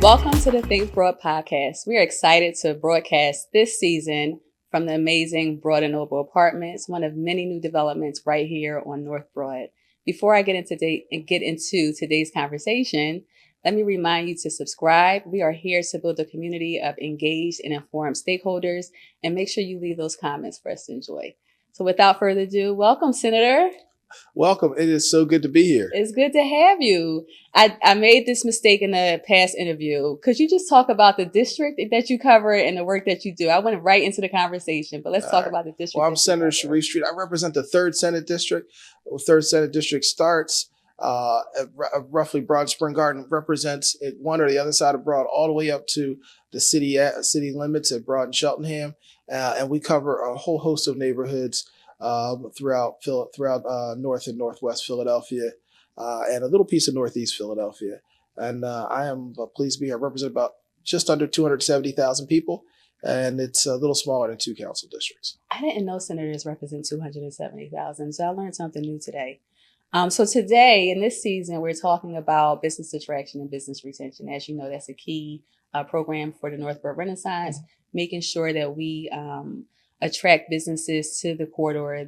Welcome to the Think Broad podcast. We are excited to broadcast this season from the amazing Broad and Noble Apartments, one of many new developments right here on North Broad. Before I get into today's conversation, let me remind you to subscribe. We are here to build a community of engaged and informed stakeholders, and make sure you leave those comments for us to enjoy. So without further ado, welcome, Senator. Welcome. It is so good to be here. It's good to have you. I made this mistake in the past interview. Could you just talk about the district that you cover and the work that you do? I went right into the conversation, but let's talk about the district. Well, I'm Senator Sharif Street. I represent the 3rd Senate District. The 3rd Senate District starts at roughly Broad Spring Garden, represents it one or the other side of Broad, all the way up to the city limits at Broad and Cheltenham. And we cover a whole host of neighborhoods throughout North and Northwest Philadelphia, and a little piece of Northeast Philadelphia. And I am pleased to be here. I represent about just under 270,000 people, and it's a little smaller than 2 council districts. I didn't know senators represent 270,000, so I learned something new today. So today, in this season, we're talking about business attraction and business retention. As you know, that's a key program for the North Broad Renaissance, making sure that we attract businesses to the corridor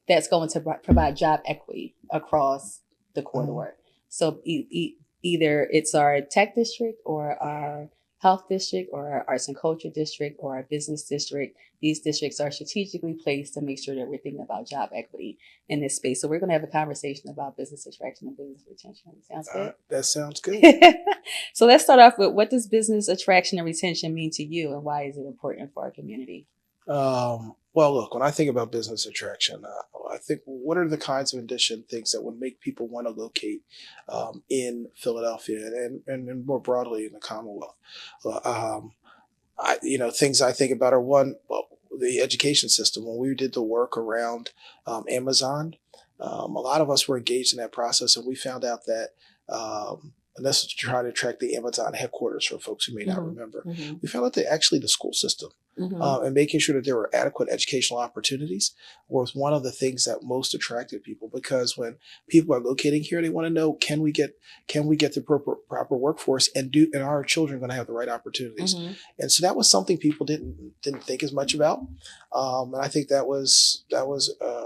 that's going to provide job equity across the corridor. So either it's our tech district or our health district or our arts and culture district or our business district. These districts are strategically placed to make sure that we're thinking about job equity in this space. So we're going to have a conversation about business attraction and business retention. Sounds good? That sounds good. So let's start off with, what does business attraction and retention mean to you, and why is it important for our community? Well, look, when I think about business attraction, I think what are the kinds of addition things that would make people want to locate in Philadelphia and more broadly in the Commonwealth? Things I think about are the education system. When we did the work around Amazon, a lot of us were engaged in that process, and we found out that and this is to try to attract the Amazon headquarters for folks who may not remember. We found out that actually the school system and making sure that there were adequate educational opportunities was one of the things that most attracted people, because when people are locating here, they want to know, can we get the proper workforce, and are our children going to have the right opportunities? And so that was something people didn't think as much about. And I think that was a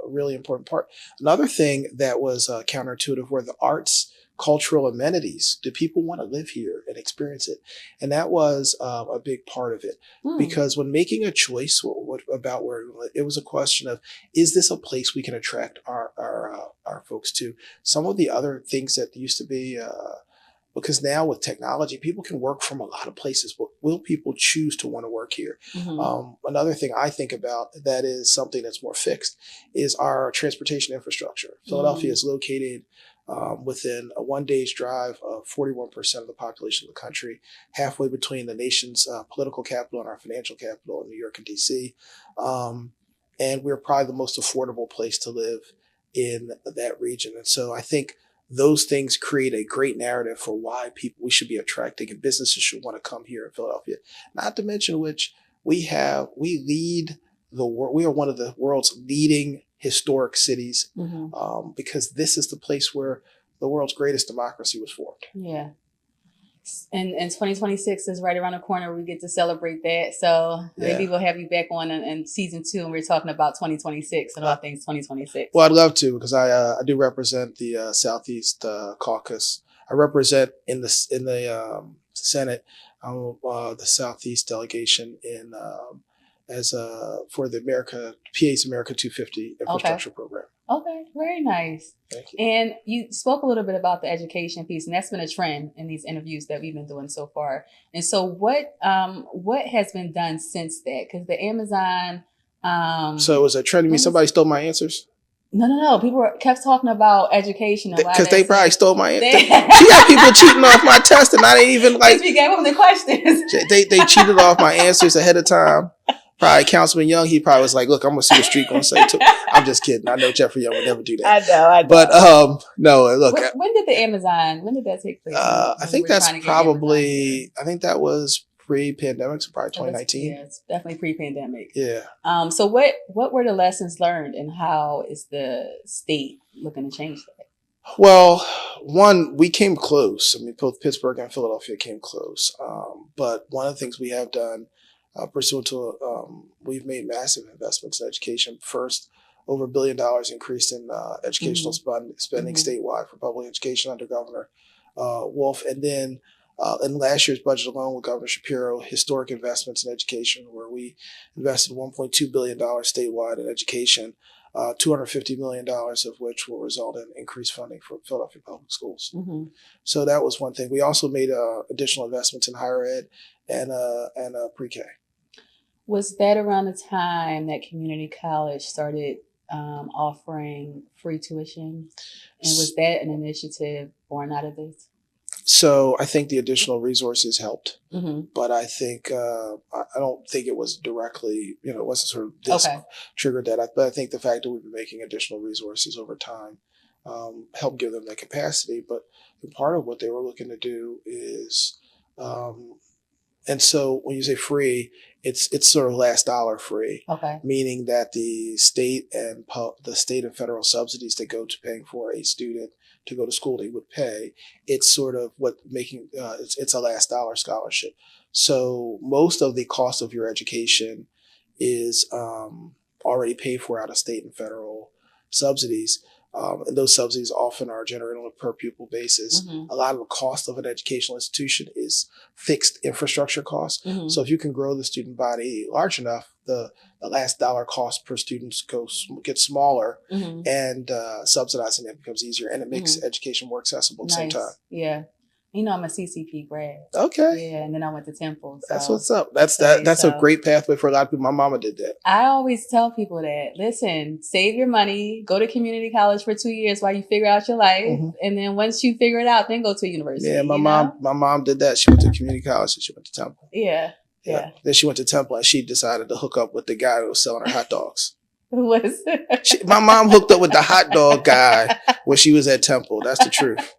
really important part. Another thing that was counterintuitive were the arts, cultural amenities. Do people want to live here and experience it? And that was a big part of it, because when making a choice about where it was a question of, is this a place we can attract our folks to? Some of the other things that used to be, because now with technology, people can work from a lot of places, but will people choose to want to work here? Another thing I think about that is something that's more fixed is our transportation infrastructure. Philadelphia is located within a 1 day's drive of 41% of the population of the country, halfway between the nation's political capital and our financial capital in New York and DC. And we're probably the most affordable place to live in that region. And so I think those things create a great narrative for why we should be attracting and businesses should want to come here in Philadelphia. Not to mention which we lead the world. We are one of the world's leading historic cities, because this is the place where the world's greatest democracy was formed. Yeah. And 2026 is right around the corner. We get to celebrate that. So maybe we'll have you back on in season 2, and we're talking about 2026 and all things 2026. Well, I'd love to, because I do represent the Southeast Caucus. I represent in the Senate the Southeast delegation for the PA's America 250 infrastructure program. Okay, very nice. Thank you. And you spoke a little bit about the education piece, and that's been a trend in these interviews that we've been doing so far. And so what has been done since that? Because the Amazon... So was a trend to me, somebody stole my answers? No. People kept talking about education. Because they probably stole my answers. She got people cheating off my test, and I didn't even we gave them the questions. They cheated off my answers ahead of time. Probably Councilman Young, he probably was like, look, I'm going to see what Street going to say too. I'm just kidding. I know Jeffrey Young would never do that. I know. But no, look. When did that take place? I think that's probably, I think that was pre-pandemic, so probably 2019. Yeah, it's definitely pre-pandemic. Yeah. So what were the lessons learned, and how is the state looking to change that? Well, one, we came close. I mean, both Pittsburgh and Philadelphia came close. But one of the things we have done, pursuant to, we've made massive investments in education. First, over $1 billion increased in educational spending Mm-hmm. statewide for public education under Governor Wolf. And then in last year's budget alone with Governor Shapiro, historic investments in education, where we invested $1.2 billion statewide in education, $250 million of which will result in increased funding for Philadelphia Public Schools. Mm-hmm. So that was one thing. We also made additional investments in higher ed and pre-K. Was that around the time that community college started offering free tuition? And was that an initiative born out of this? So I think the additional resources helped, Mm-hmm. but I think I don't think it was directly, it wasn't sort of this Okay. triggered that. But I think the fact that we've been making additional resources over time helped give them the capacity. But part of what they were looking to do is, and so when you say free, it's sort of last dollar free, Okay. meaning that the state and federal subsidies that go to paying for a student to go to school they would pay. It's sort of what making it's a last dollar scholarship. So most of the cost of your education is already paid for out of state and federal subsidies. And those subsidies often are generated on a per pupil basis. Mm-hmm. A lot of the cost of an educational institution is fixed infrastructure costs. Mm-hmm. So if you can grow the student body large enough, the last dollar cost per student gets smaller, Mm-hmm. and subsidizing it becomes easier, and it makes education more accessible at the same time. Yeah. I'm a CCP grad. Okay. Yeah, and then I went to Temple. So. That's what's up. That's a great pathway for a lot of people. My mama did that. I always tell people that, listen, save your money, go to community college for 2 years while you figure out your life. Mm-hmm. And then once you figure it out, then go to university. Yeah, my mom did that. She went to community college and she went to Temple. Yeah. Then she went to Temple and she decided to hook up with the guy who was selling her hot dogs. Who was it? My mom hooked up with the hot dog guy when she was at Temple. That's the truth.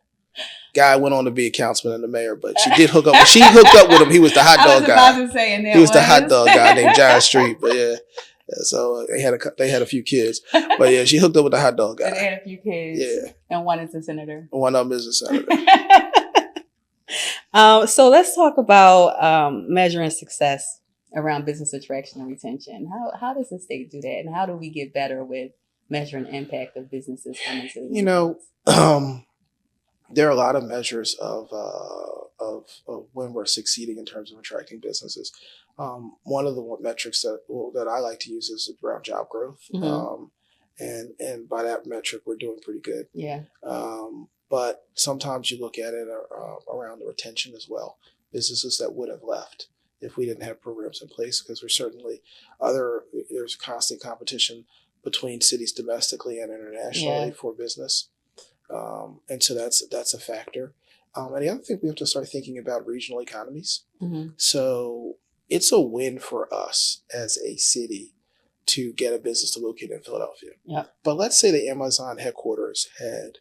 Guy went on to be a councilman and the mayor, but she did hook up. She hooked up with him. He was the hot dog guy. I was about to say, and he was the hot dog guy named John Street. But yeah, so they had a few kids. But yeah, she hooked up with the hot dog guy. And they had a few kids. Yeah, and one is a senator. One of them is a senator. So let's talk about measuring success around business attraction and retention. How does the state do that, and how do we get better with measuring impact of businesses coming to the there are a lot of measures of when we're succeeding in terms of attracting businesses. One of the metrics that I like to use is around job growth. Mm-hmm. And by that metric, we're doing pretty good. Yeah. But sometimes you look at it around the retention as well. Businesses that would have left if we didn't have programs in place, because there's constant competition between cities domestically and internationally for business. And so that's a factor. And the other thing, we have to start thinking about regional economies. Mm-hmm. So it's a win for us as a city to get a business to locate in Philadelphia. Yeah. But let's say the Amazon headquarters had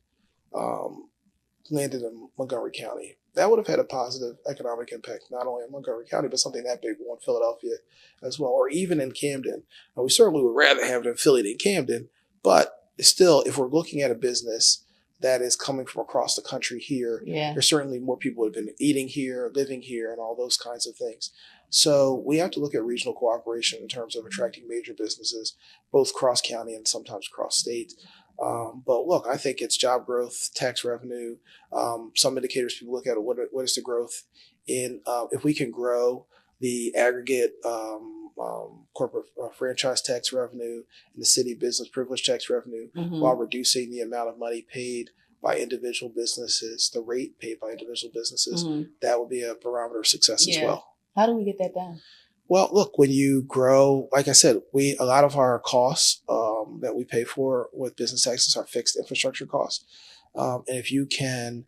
landed in Montgomery County. That would have had a positive economic impact, not only in Montgomery County, but something that big in Philadelphia as well, or even in Camden. Now, we certainly would rather have it in Philly than Camden, but still, if we're looking at a business that is coming from across the country here, there's certainly more people who have been eating here, living here, and all those kinds of things. So we have to look at regional cooperation in terms of attracting major businesses, both cross-county and sometimes cross-state. But look, I think it's job growth, tax revenue. Some indicators people look at what is the growth in, if we can grow the aggregate corporate franchise tax revenue and the city business privilege tax revenue, mm-hmm. while reducing the amount of money paid by individual busineshes, the rate paid by individual businesses, mm-hmm. that would be a barometer of success as well. How do we get that done? Well, look, when you grow, like I said, a lot of our costs that we pay for with business taxes are fixed infrastructure costs. And if you can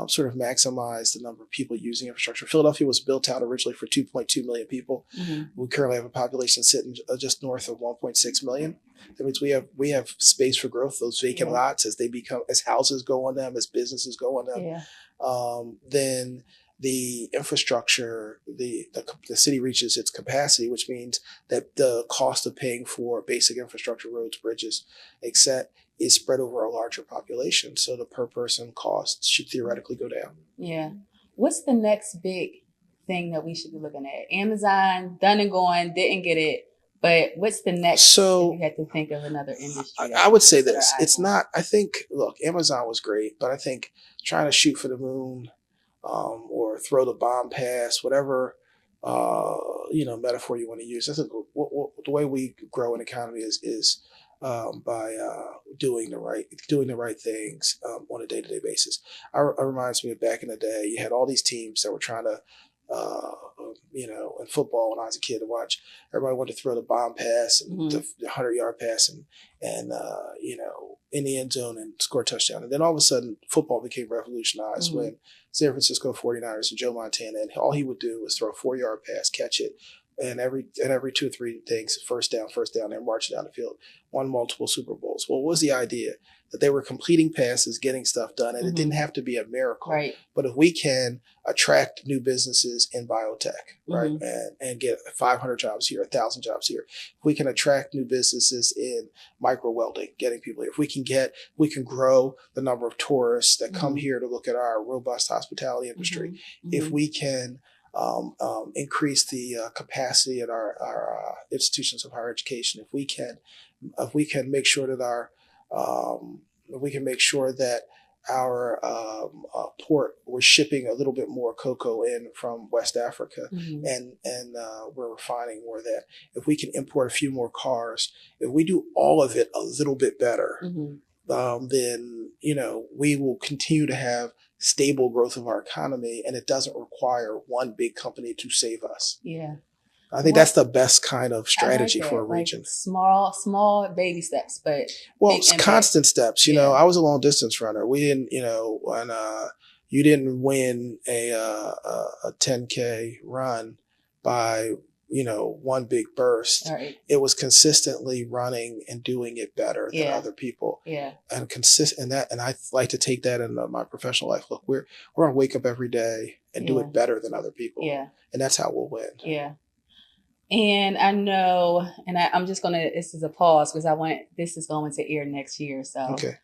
sort of maximize the number of people using infrastructure. Philadelphia was built out originally for 2.2 million people. Mm-hmm. We currently have a population sitting just north of 1.6 million. That means we have space for growth. Those vacant lots, as houses go on them, as businesses go on them, then the infrastructure, the city reaches its capacity, which means that the cost of paying for basic infrastructure, roads, bridges, etc., is spread over a larger population. So the per person cost should theoretically go down. Yeah. What's the next big thing that we should be looking at? Amazon, done and gone, didn't get it. But what's the next? So if you had to think of another industry. I would say this. It's not, I think, look, Amazon was great, but I think trying to shoot for the moon or throw the bomb pass, whatever, metaphor you want to use. I think the way we grow an economy is by doing the right things on a day-to-day basis. It reminds me of back in the day, you had all these teams that were trying to, in football when I was a kid to watch, everybody wanted to throw the bomb pass and the 100-yard pass and in the end zone and score a touchdown. And then all of a sudden, football became revolutionized when San Francisco 49ers and Joe Montana, and all he would do was throw a 4-yard pass, catch it, and every 2 or 3 things, first down, and march down the field, won multiple Super Bowls. Well, what was the idea? That they were completing passes, getting stuff done, and it didn't have to be a miracle. Right. But if we can attract new businesses in biotech, right, and get 500 jobs here, 1,000 jobs here, if we can attract new businesses in micro welding, getting people here, if we can grow the number of tourists that come here to look at our robust hospitality industry, if we can increase the capacity at our institutions of higher education, if we can make sure that our port, we're shipping a little bit more cocoa in from West Africa, and we're refining more of that. If we can import a few more cars, if we do all of it a little bit better, then we will continue to have stable growth of our economy, and it doesn't require one big company to save us. Yeah. I think that's the best kind of strategy for a region. Like small baby steps, but it's constant steps. I was a long distance runner. We didn't, when you didn't win a 10K run by one big burst. Right. It was consistently running and doing it better than other people. Yeah. And and I like to take that into my professional life. Look, we're gonna wake up every day and do it better than other people. Yeah. And that's how we'll win. Yeah. And I know, and I'm just this is a pause because this is going to air next year. So okay.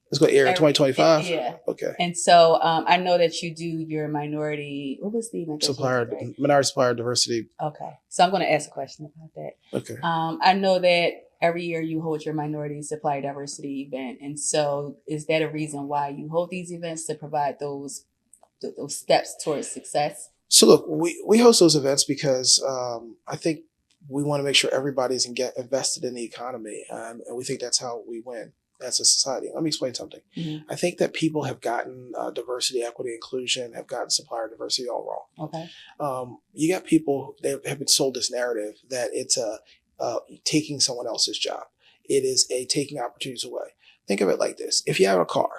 Let's go air in 2025. Yeah. Okay. And so I know that you do your minority. What was the minority supplier diversity? Okay. So I'm going to ask a question about that. Okay. I know that every year you hold your minority supplier diversity event, and so is that a reason why you hold these events, to provide those steps towards success? So look, we host those events because I think we want to make sure everybody's invested in the economy, and we think that's how we win as a society. Let me explain something. I think that people have gotten diversity, equity, inclusion, have gotten supplier diversity all wrong. Okay. You got people that have been sold this narrative that it's taking someone else's job. It is a taking opportunities away. Think of it like this. If you have a car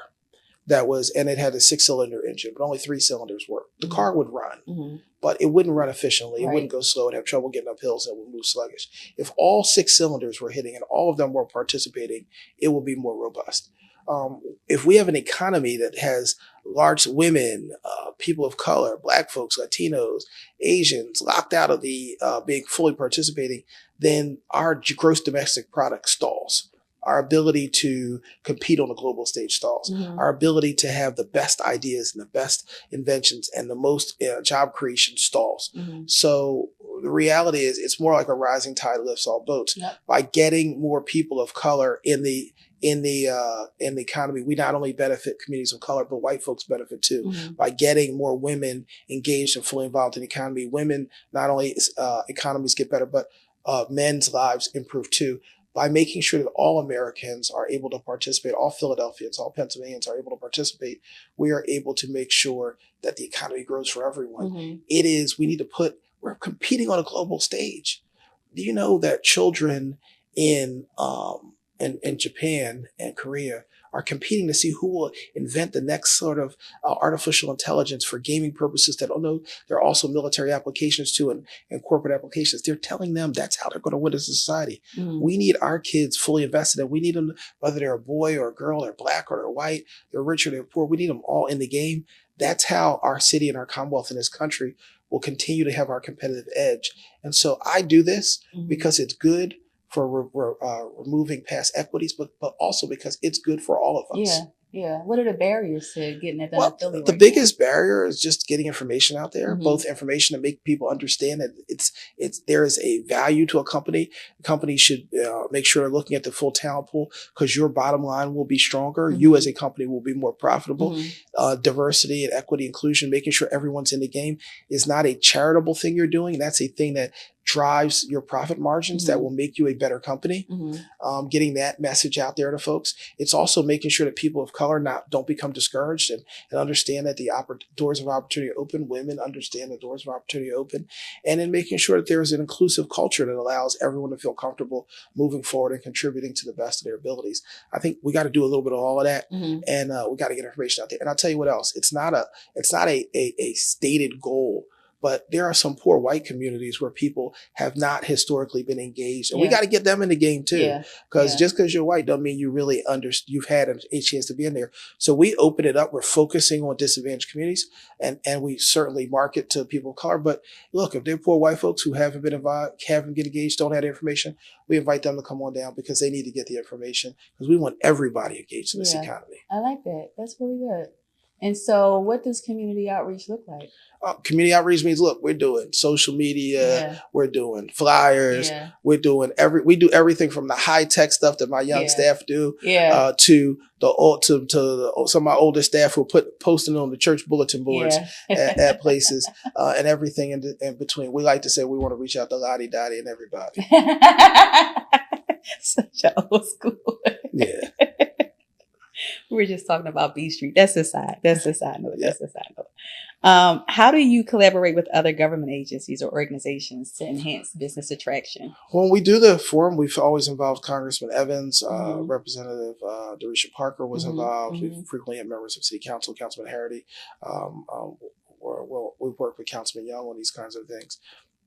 and it had a 6-cylinder engine, but only 3 cylinders worked, the car would run, but it wouldn't run efficiently. It wouldn't go slow. It'd have trouble getting up hills, and it would move sluggish. If all 6 cylinders were hitting and all of them were participating, it would be more robust. If we have an economy that has large women, people of color, Black folks, Latinos, Asians locked out of the being fully participating, then our gross domestic product stalls. Our ability to compete on a global stage stalls. Our ability to have the best ideas and the best inventions and the most job creation stalls. So the reality is, it's more like a rising tide lifts all boats. Yep. By getting more people of color in the economy, we not only benefit communities of color, but white folks benefit too. By getting more women engaged and fully involved in the economy, women, not only economies get better, but men's lives improve too. By making sure that all Americans are able to participate, all Philadelphians, all Pennsylvanians are able to participate, we are able to make sure that the economy grows for everyone. We're competing on a global stage. Do you know that children in Japan and Korea are competing to see who will invent the next sort of artificial intelligence for gaming purposes that there are also military applications too and corporate applications. They're telling them that's how they're going to win as a society. We need our kids fully invested in. We need them, whether they're a boy or a girl, they're Black or they're white, they're rich or they're poor. We need them all in the game. That's how our city and our Commonwealth in this country will continue to have our competitive edge. And so I do this because it's good removing past equities, but also because it's good for all of us. Yeah. Yeah. What are the barriers to getting it done in Well, Philly the right now? biggest barrier is just getting information out there, both information to make people understand that there is a value to a company. A company should make sure they're looking at the full talent pool, because your bottom line will be stronger. You as a company will be more profitable. Diversity and equity, inclusion, making sure everyone's in the game is not a charitable thing you're doing. That's a thing that drives your profit margins that will make you a better company. Getting that message out there to folks. It's also making sure that people of color don't become discouraged and understand that the doors of opportunity are open. Women understand the doors of opportunity are open. And then making sure that there's an inclusive culture that allows everyone to feel comfortable moving forward and contributing to the best of their abilities. I think we got to do a little bit of all of that, and we got to get information out there. And I'll tell you what else. It's not a stated goal, but there are some poor white communities where people have not historically been engaged, and we got to get them in the game too. Because just because you're white don't mean you really you've had a chance to be in there. So we open it up. We're focusing on disadvantaged communities, and we certainly market to people of color. But look, if they're poor white folks who haven't been involved, haven't get engaged, don't have the information, we invite them to come on down because they need to get the information, because we want everybody engaged in this economy. I like that. That's really good. And so what does community outreach look like? Community outreach means, look, we're doing social media, we're doing flyers, we do everything from the high tech stuff that my young staff do, to some of my older staff who are posting on the church bulletin boards at places, and everything in between. We like to say we want to reach out to Lottie Dottie and everybody. Such an old school. Yeah. We're just talking about B Street. That's a side. That's a side note. That's a side note. How do you collaborate with other government agencies or organizations to enhance business attraction? When we do the forum, we've always involved Congressman Evans, Representative Darisha Parker was involved. We've frequently had members of City Council, Councilman Harity. We've worked with Councilman Young on these kinds of things.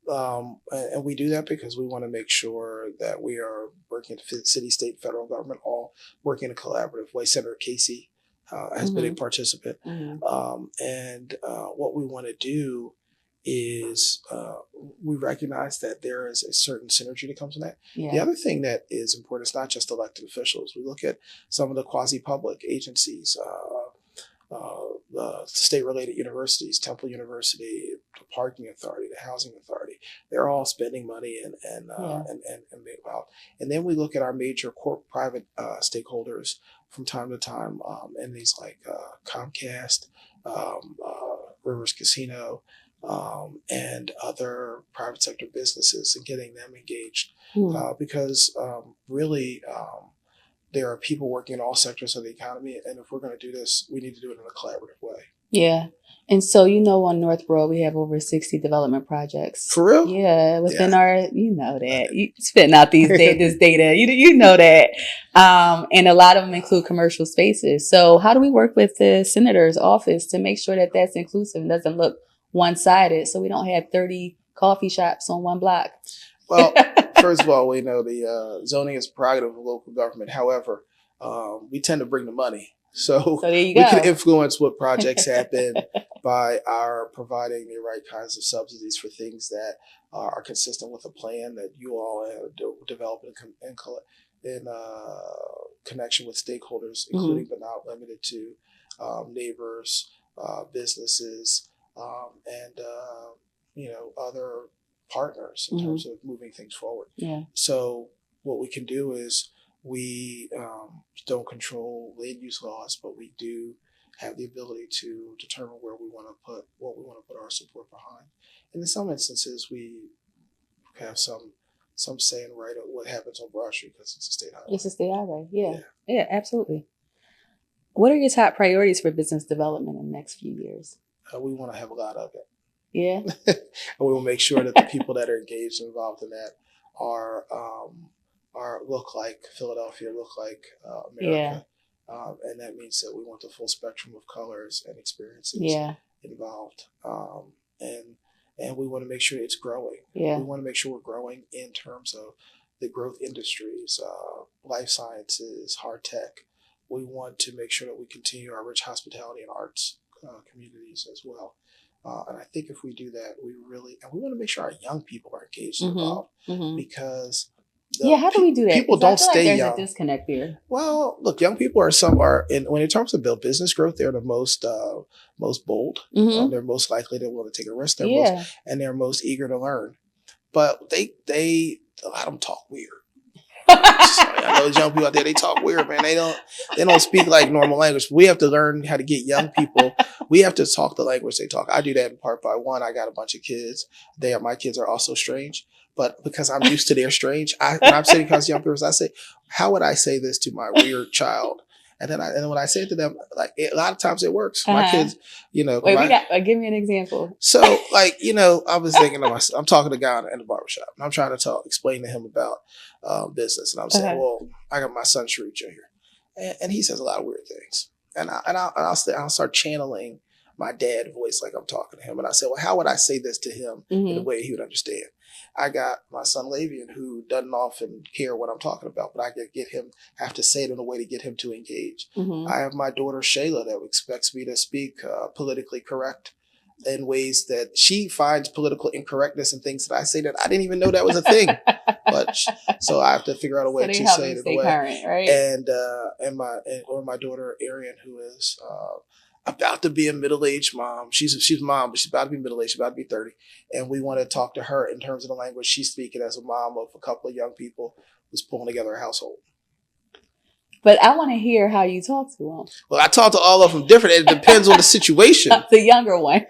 And we do that because we want to make sure that we are working at city, state, federal government, all working in a collaborative way. Senator Casey has been a participant. And what we want to do is we recognize that there is a certain synergy that comes from that. The other thing that is important is not just elected officials. We look at some of the quasi-public agencies, the state-related universities, Temple University, the Parking Authority, the Housing Authority. They're all spending money and being involved. And then we look at our major private stakeholders from time to time, and these like Comcast, Rivers Casino, and other private sector businesses, and getting them engaged, because really. There are people working in all sectors of the economy, and if we're going to do this, we need to do it in a collaborative way. Yeah. And so, on North Broad, we have over 60 development projects. For real? Yeah. Within our, that. You spitting out this data. You know that. And a lot of them include commercial spaces. So how do we work with the senator's office to make sure that that's inclusive and doesn't look one-sided, so we don't have 30 coffee shops on one block? Well, first of all, we know the zoning is prerogative of local government. However, we tend to bring the money. So there you we go. can influence what projects happen by our providing the right kinds of subsidies for things that are consistent with a plan that you all have developed in connection with stakeholders, including but not limited to neighbors, businesses, and other partners in terms of moving things forward. So what we can do is we don't control land use laws, but we do have the ability to determine where we want to put our support behind. And in some instances, we have some say in right of what happens on Broad Street because it's a state highway. It's a state highway. Yeah, absolutely. What are your top priorities for business development in the next few years? We want to have a lot of it. Yeah. And we will make sure that the people that are engaged and involved in that are look like Philadelphia, look like America. And that means that we want the full spectrum of colors and experiences involved. And we want to make sure it's growing. We want to make sure we're growing in terms of the growth industries, life sciences, hard tech. We want to make sure that we continue our rich hospitality and arts communities as well. And I think if we do that, we want to make sure our young people are engaged and involved, because Yeah, how do we do that? People 'Cause I don't feel like stay there's young. a disconnect there. Well, look, young people are when in terms of build business growth, they're the most bold. Mm-hmm. They're most likely to want to take a risk. Yeah. They're most eager to learn. But they a lot of them talk weird. I know those young people out there, they talk weird, man. They don't speak like normal language. We have to learn how to get young people. We have to talk the language they talk. I do that in part by one. I got a bunch of kids. My kids are also strange, but because I'm used to their strange, when I'm sitting across young people, I say, how would I say this to my weird child? And then when I say it to them, a lot of times it works. My kids, Wait, give me an example. So, I was thinking to myself, I'm talking to a guy in the barbershop, and I'm trying to explain to him about business. And I'm saying, well, I got my son Sharif Jr., and he says a lot of weird things. I'll start channeling my dad voice like I'm talking to him. And I say, well, how would I say this to him in a way he would understand? I got my son Lavian, who doesn't often care what I'm talking about, but I could have to say it in a way to get him to engage. Mm-hmm. I have my daughter Shayla that expects me to speak politically correct in ways that she finds political incorrectness and things that I say that I didn't even know that was a thing. So I have to figure out a way to say it in a way. Current, right? And my daughter Arian, who is about to be a middle-aged mom. She's a mom, but she's about to be middle-aged. She's about to be 30. And we want to talk to her in terms of the language she's speaking as a mom of a couple of young people who's pulling together a household. But I want to hear how you talk to them. Well, I talk to all of them different. It depends on the situation. The younger one.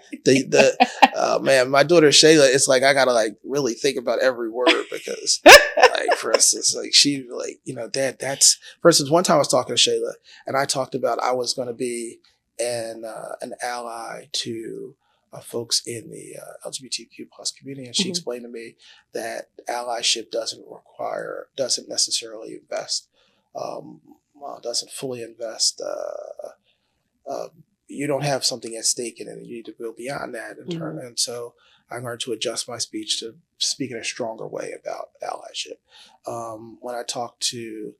Man, my daughter Shayla, it's like I gotta really think about every word because for instance, Dad, for instance, one time I was talking to Shayla and I talked about I was gonna be an ally to folks in the LGBTQ plus community, and she explained to me that allyship doesn't necessarily invest, doesn't fully invest. You don't have something at stake in it, and you need to go beyond that in turn. And so I learned to adjust my speech to speak in a stronger way about allyship. When I talk to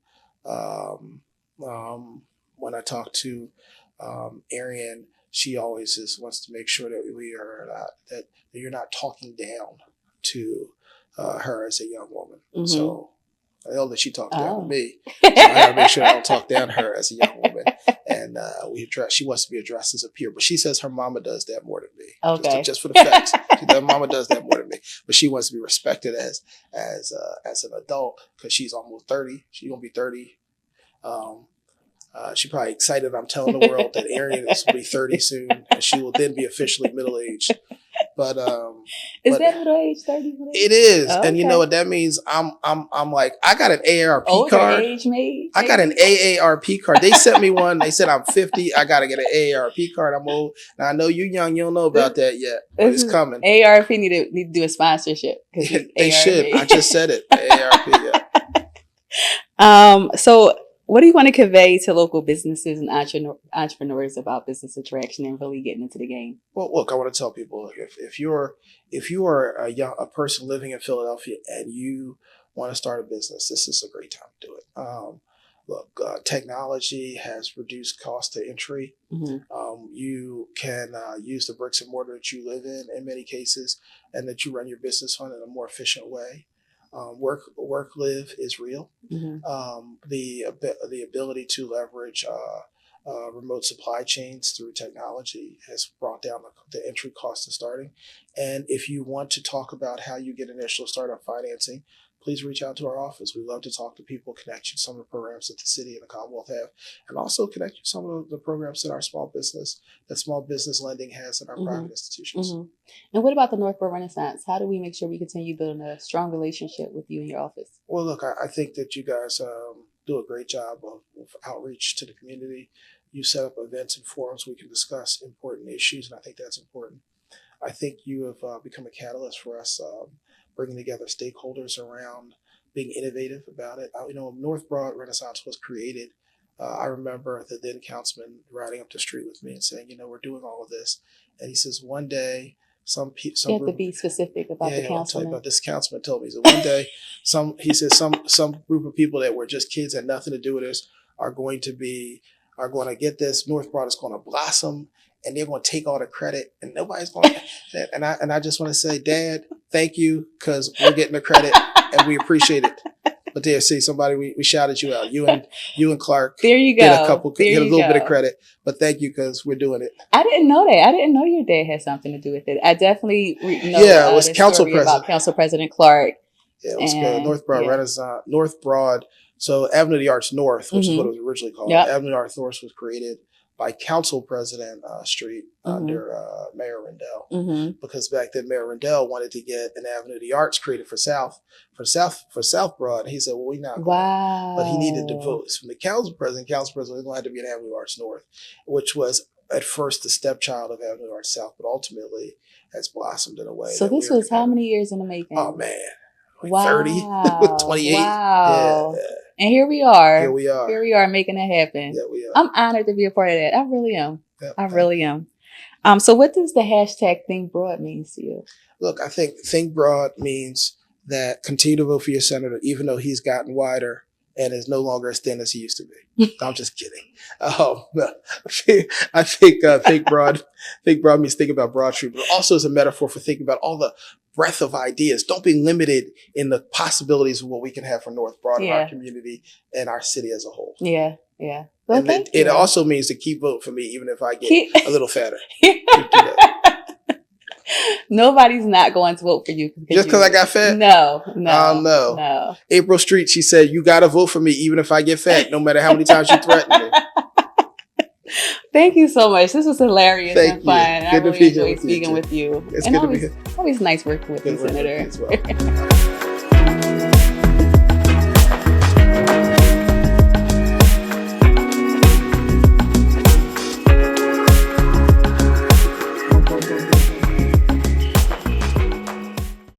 Arian, she always wants to make sure that that you're not talking down to her as a young woman. So I know that she talks down to me, so I gotta make sure I don't talk down to her as a young woman. And she wants to be addressed as a peer, but she says her mama does that more than me. Okay, just for the facts, mama does that more than me. But she wants to be respected as an adult because she's almost 30. She's gonna be 30. She's probably excited I'm telling the world that Arian will be 30 soon, and she will then be officially middle-aged. But is that middle-age, 30? It is, okay. And you know what that means? I'm like, I got an AARP older card. Age, maybe? I got an AARP card. They sent me one. They said I'm 50. I got to get an AARP card. I'm old. Now I know you're young. You don't know about that yet, but it's coming. AARP need to do a sponsorship. They should. I just said it. AARP. Yeah. So, what do you want to convey to local businesses and entrepreneurs about business attraction and really getting into the game? Well, look, I want to tell people if you are a person living in Philadelphia and you want to start a business, this is a great time to do it. Technology has reduced cost to entry. You can use the bricks and mortar that you live in many cases, and that you run your business on in a more efficient way. Work live is real. The ability to leverage remote supply chains through technology has brought down the entry cost of starting. And if you want to talk about how you get initial startup financing, please reach out to our office. We love to talk to people, connect you to some of the programs that the city and the Commonwealth have, and also connect you to some of the programs that our small business lending has in our private institutions. And what about the Northborough Renaissance? How do we make sure we continue building a strong relationship with you and your office? Well, look, I think that you guys do a great job of outreach to the community. You set up events and forums we can discuss important issues, and I think that's important. I think you have become a catalyst for us, bringing together stakeholders around being innovative about it. Northborough Renaissance was created. I remember the then councilman riding up the street with me and saying, we're doing all of this. And he says, one day, you have to be specific about the councilman. I'll tell you about this councilman told me. He said, one day, some group of people that were just kids, had nothing to do with this, are going to get this. Northborough is going to blossom, and they're going to take all the credit, and nobody's going to. And I just want to say, Dad, thank you, because we're getting the credit, and we appreciate it. But there, see, somebody we shouted you out. You and Clark. There you Get go. a couple, There get a you little bit go. of credit. But thank you because we're doing it. I didn't know that. I didn't know your dad had something to do with it. I definitely know Yeah, it was the council story president. about Council President Clark. Yeah, it was good. And, North Broad yeah. Renaissance, North Broad. So Avenue of the Arts North, which is what it was originally called. Yep. Avenue of the Arts North was created by Council President Street under Mayor Rendell, because back then Mayor Rendell wanted to get an Avenue of the Arts created for South Broad. And he said, "Well, we're not going." Wow. But he needed the votes from the Council President. Council President was going to have to be an Avenue of the Arts North, which was at first the stepchild of Avenue of the Arts South, but ultimately has blossomed in a way. So this was how many years in the making? Oh man. Wow. 30, 28. Wow. Yeah. And here we are. Here we are. Here we are making it happen. Yeah, we are. I'm honored to be a part of that. I really am. Yep. I really am. So what does the hashtag Think Broad mean to you? Look, I think broad means that continue to vote for your senator, even though he's gotten wider and is no longer as thin as he used to be. I'm just kidding. I think broad means think about Broad Street, but also is a metaphor for thinking about all the breadth of ideas. Don't be limited in the possibilities of what we can have for North Broad in our community and our city as a whole. Yeah, yeah. Well, and it also means to keep voting for me, even if I get a little fatter. Nobody's not going to vote for you just because I got fat. No. April Street, she said, "You got to vote for me, even if I get fat, no matter how many times you threaten me." Thank you so much. This was hilarious and fun. I really enjoyed speaking with you. It's good to be here. Always nice working with you, Senator. As well.